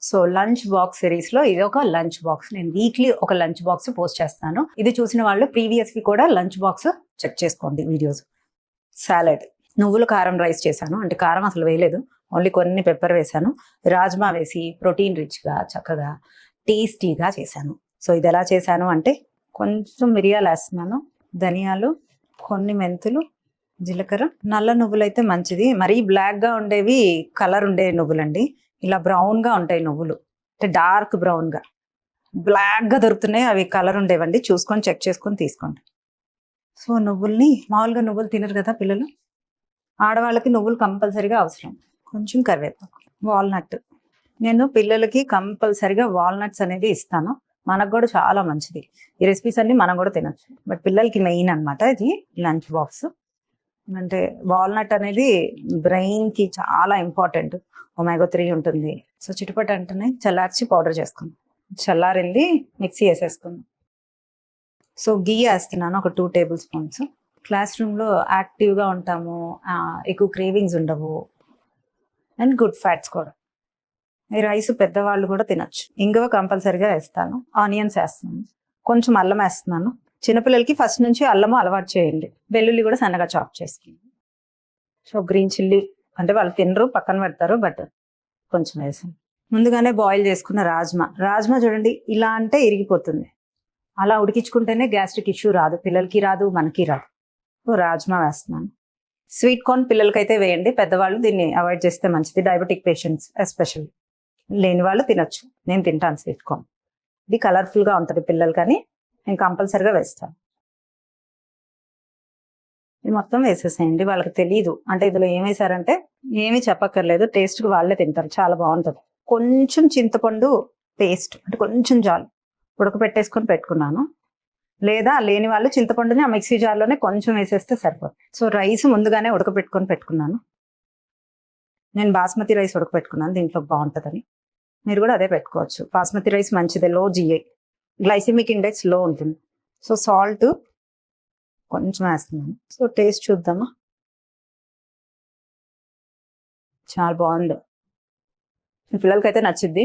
So lunch box series లో ఇది ఒక లంచ్ బాక్స్. నేను వీక్లీ ఒక లంచ్ బాక్స్ పోస్ట్ చేస్తాను. ఇది చూసిన వాళ్ళు ప్రీవియస్వి కూడా లంచ్ బాక్స్ చెక్ చేసుకోండి వీడియోస్. సాలడ్, నువ్వుల కారం రైస్ చేశాను. అంటే కారం అసలు వేయలేదు, ఓన్లీ కొన్ని పెప్పర్ వేశాను. రాజ్మా వేసి ప్రోటీన్ రిచ్గా చక్కగా టేస్టీగా చేశాను. సో ఇది ఎలా చేశాను అంటే, కొంచెం మిరియాలు వేస్తున్నాను, ధనియాలు, కొన్ని మెంతులు, జీలకర్ర. నల్ల నువ్వులు అయితే మంచిది, మరీ బ్లాక్గా ఉండేవి కలర్ ఉండే నువ్వులండి. ఇలా బ్రౌన్గా ఉంటాయి నువ్వులు, అంటే డార్క్ బ్రౌన్గా. బ్లాక్గా దొరుకుతున్నాయి, అవి కలర్ ఉండేవండి. చూసుకొని చెక్ చేసుకొని తీసుకోండి. సో నువ్వుల్ని, మామూలుగా నువ్వులు తినరు కదా పిల్లలు, ఆడవాళ్ళకి నువ్వులు కంపల్సరీగా అవసరం. కొంచెం కరివేపాకు, వాల్నట్. నేను పిల్లలకి కంపల్సరీగా వాల్నట్స్ అనేది ఇస్తాను. మనకు కూడా చాలా మంచిది. ఈ రెసిపీస్ అన్ని మనం కూడా తినచ్చు, బట్ పిల్లలకి మెయిన్ అనమాట ఇది లంచ్ బాక్స్. అంటే వాల్నట్ అనేది బ్రెయిన్కి చాలా ఇంపార్టెంట్. ఒమేగా 3 ఉంటుంది. సో చిటుపట అంటేనే చల్లార్చి పౌడర్ చేసుకుందాం. చల్లారింది మిక్సీ వేసేసుకుందాం. సో గీ వేస్తున్నాను, ఒక 2 టేబుల్ స్పూన్స్. క్లాస్ రూమ్లో యాక్టివ్గా ఉంటాము, ఎక్కువ క్రేవింగ్స్ ఉండవు, అండ్ గుడ్ ఫ్యాట్స్ కూడా. ఈ రైస్ పెద్దవాళ్ళు కూడా తినచ్చు. ఇంగువ కంపల్సరీగా వేస్తాను, ఆనియన్స్ వేస్తున్నాను, కొంచెం అల్లం వేస్తున్నాను. చిన్నపిల్లలకి ఫస్ట్ నుంచి అల్లము అలవాటు చేయండి. వెల్లుల్లి కూడా సన్నగా చాప్ చేసుకున్నాను. సో గ్రీన్ చిల్లీ అంటే వాళ్ళు తినరు, పక్కన పెడతారు, బట్ కొంచెం వేసాను. ముందుగానే బాయిల్ చేసుకున్న రాజ్మా చూడండి, ఇలా అంటే ఇరిగిపోతుంది. అలా ఉడికించుకుంటేనే గ్యాస్ట్రిక్ ఇష్యూ రాదు, పిల్లలకి రాదు, మనకి రాదు. సో రాజ్మా వేస్తున్నాను. స్వీట్ కార్న్ పిల్లలకైతే వేయండి, పెద్దవాళ్ళు దీన్ని అవాయిడ్ చేస్తే మంచిది. డయాబెటిక్ పేషెంట్స్ ఎస్పెషల్లీ, లేని వాళ్ళు తినొచ్చు. నేను తింటాను స్వీట్ కార్న్, ఇది కలర్ఫుల్గా ఉంటుంది పిల్లలు, కానీ నేను కంపల్సరీగా వేస్తాను. ఇది మొత్తం వేసేసేయండి, వాళ్ళకి తెలీదు. అంటే ఇందులో ఏం వేసారంటే ఏమీ చెప్పక్కర్లేదు, టేస్ట్కి వాళ్ళే తింటారు, చాలా బాగుంటుంది. కొంచెం చింతపండు పేస్ట్, అంటే కొంచెం జాలు ఉడకపెట్టేసుకొని పెట్టుకున్నాను. లేదా లేని వాళ్ళు చింతపండుని ఆ మిక్సీ జార్లోనే కొంచెం వేసేస్తే సరిపోతుంది. సో రైస్ ముందుగానే ఉడకపెట్టుకొని పెట్టుకున్నాను. నేను బాస్మతి రైస్ ఉడకపెట్టుకున్నాను, దీంట్లో బాగుంటుందని. మీరు కూడా అదే పెట్టుకోవచ్చు. బాస్మతి రైస్ మంచిదే, లో GI, గ్లైసిమిక్ ఇండెక్స్ లో ఉంటుంది. సో సాల్ట్ కొంచెం వేస్తున్నాను. సో టేస్ట్ చూద్దామా. చాలా బాగుంది, పిల్లలకైతే నచ్చుద్ది.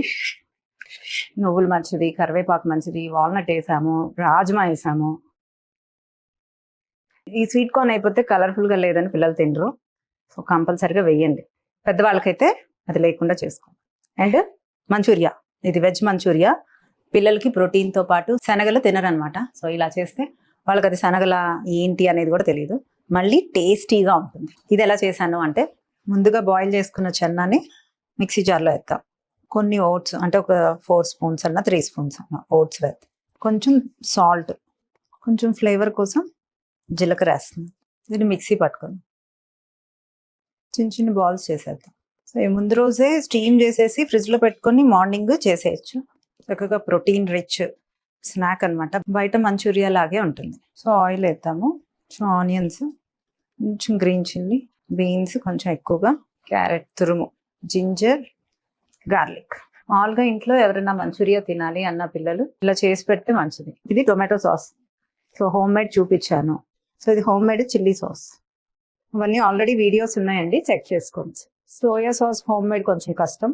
నువ్వులు మంచిది, కరివేపాకు మంచిది, వాల్నట్ వేసాము, రాజ్మా వేసాము. ఈ స్వీట్ కార్న్ అయిపోతే కలర్ఫుల్గా లేదని పిల్లలు తినరు. సో కంపల్సరీగా వేయండి. పెద్దవాళ్ళకైతే అది లేకుండా చేసుకోండి. అండ్ మంచూరియా, ఇది వెజ్ మంచూరియా. పిల్లలకి ప్రోటీన్తో పాటు శనగలు తినరనమాట. సో ఇలా చేస్తే వాళ్ళకి అది శనగల ఏంటి అనేది కూడా తెలియదు, మళ్ళీ టేస్టీగా ఉంటుంది. ఇది ఎలా చేశాను అంటే, ముందుగా బాయిల్ చేసుకున్న చెన్నాని మిక్సీ జార్లో వేస్తాం. కొన్ని ఓట్స్, అంటే ఒక 4 స్పూన్స్ అన్న 3 స్పూన్స్ అన్న ఓట్స్ వేస్తాం. కొంచెం సాల్ట్, కొంచెం ఫ్లేవర్ కోసం జీలకర్ర వేస్తుంది. దీన్ని మిక్సీ పట్టుకొని చిన్న చిన్న బాల్స్ చేసేద్దాం. సో ముందు రోజే స్టీమ్ చేసేసి ఫ్రిడ్జ్లో పెట్టుకొని మార్నింగ్ చేసేయచ్చు. చక్కగా ప్రోటీన్ రిచ్ స్నాక్ అనమాట. బయట మంచూరియా లాగే ఉంటుంది. సో ఆయిల్ వేద్దాము. సో ఆనియన్స్, కొంచెం గ్రీన్ చిల్లీ, బీన్స్ కొంచెం ఎక్కువగా, క్యారెట్ తురుము, జింజర్, గార్లిక్. మామూలుగా ఇంట్లో ఎవరైనా మంచూరియా తినాలి అన్న పిల్లలు ఇలా చేసి పెడితే మంచిది. ఇది tomato sauce. So home made చూపించాను. సో ఇది హోమ్ మేడ్ చిల్లీ సాస్. ఇవన్నీ ఆల్రెడీ వీడియోస్ ఉన్నాయండి, చెక్ చేసుకోవచ్చు. సోయా సాస్ హోమ్ మేడ్ కొంచెం కష్టం,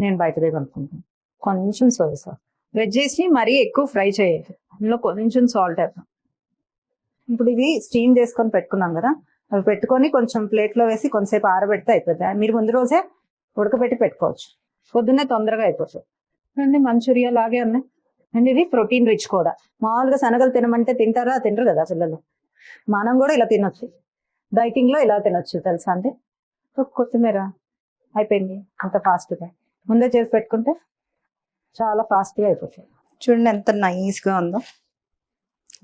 నేను బయటదే కొనుక్కుంటాను. కొంచెం సోయా సాస్. వెజ్జెస్ని మరీ ఎక్కువ ఫ్రై చేయదు, అందులో కొంచెం సాల్ట్ వేద్దాం. ఇప్పుడు ఇది స్టీమ్ చేసుకొని పెట్టుకున్నాం కదా, అవి పెట్టుకొని కొంచెం ప్లేట్లో వేసి కొంతసేపు ఆరబెడితే అయిపోతుంది. మీరు ముందు రోజే ఉడకబెట్టి పెట్టుకోవచ్చు, పొద్దున్నే తొందరగా అయిపోతుంది. అండి మంచూరియా లాగే ఉన్నాయి. అండ్ ఇది ప్రోటీన్ రిచ్ కూడా. మామూలుగా శనగలు తినమంటే తింటారా? తినరు కదా పిల్లలు. మనం కూడా ఇలా తినొచ్చు, డైటింగ్లో ఇలా తినొచ్చు తెలుసా. అంటే కొత్తిమీర అయిపోయింది, అంత ఫాస్ట్గా ముందే చేసి పెట్టుకుంటే చాలా ఫాస్ట్గా అయిపోతుంది. చూడండి ఎంత నైస్గా ఉందో,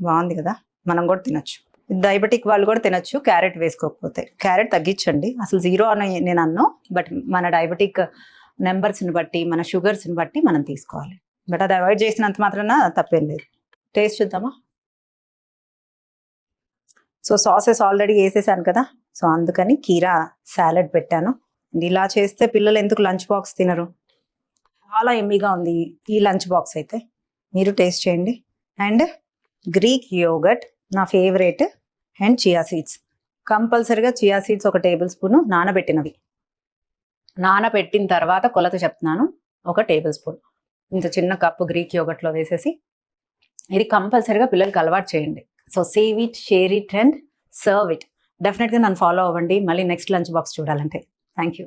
బాగుంది కదా. మనం కూడా తినొచ్చు, డయాబెటిక్ వాళ్ళు కూడా తినొచ్చు, క్యారెట్ వేసుకోకపోతే. క్యారెట్ తగ్గించండి, అసలు 0 అని నేను అన్నాను, బట్ మన డయాబెటిక్ నెంబర్స్ని బట్టి, మన షుగర్స్ని బట్టి మనం తీసుకోవాలి. బట్ అది అవాయిడ్ చేసినంత మాత్రాన తప్పేం లేదు. టేస్ట్ చూద్దామా. సో సాసెస్ ఆల్రెడీ వేసేసాను కదా, సో అందుకని కీరా సాలడ్ పెట్టాను. ఇలా చేస్తే పిల్లలు ఎందుకు లంచ్ బాక్స్ తినరు, చాలా ఎమ్మీగా ఉంది ఈ లంచ్ బాక్స్ అయితే. మీరు టేస్ట్ చేయండి. అండ్ గ్రీక్ యోగర్ట్ నా ఫేవరెట్, అండ్ చియా సీడ్స్. కంపల్సరిగా చియా సీడ్స్ 1 టేబుల్ స్పూను నానబెట్టినవి. నానబెట్టిన తర్వాత కొలత చెప్తున్నాను, 1 టేబుల్ స్పూన్, ఇంత చిన్న కప్పు గ్రీక్ యోగర్ట్లో వేసేసి ఇది కంపల్సరీగా పిల్లలకి అలవాటు చేయండి. So save it, share it and serve it. డెఫినెట్గా నన్ను ఫాలో అవ్వండి మళ్ళీ నెక్స్ట్ లంచ్ బాక్స్ చూడాలంటే. Thank you.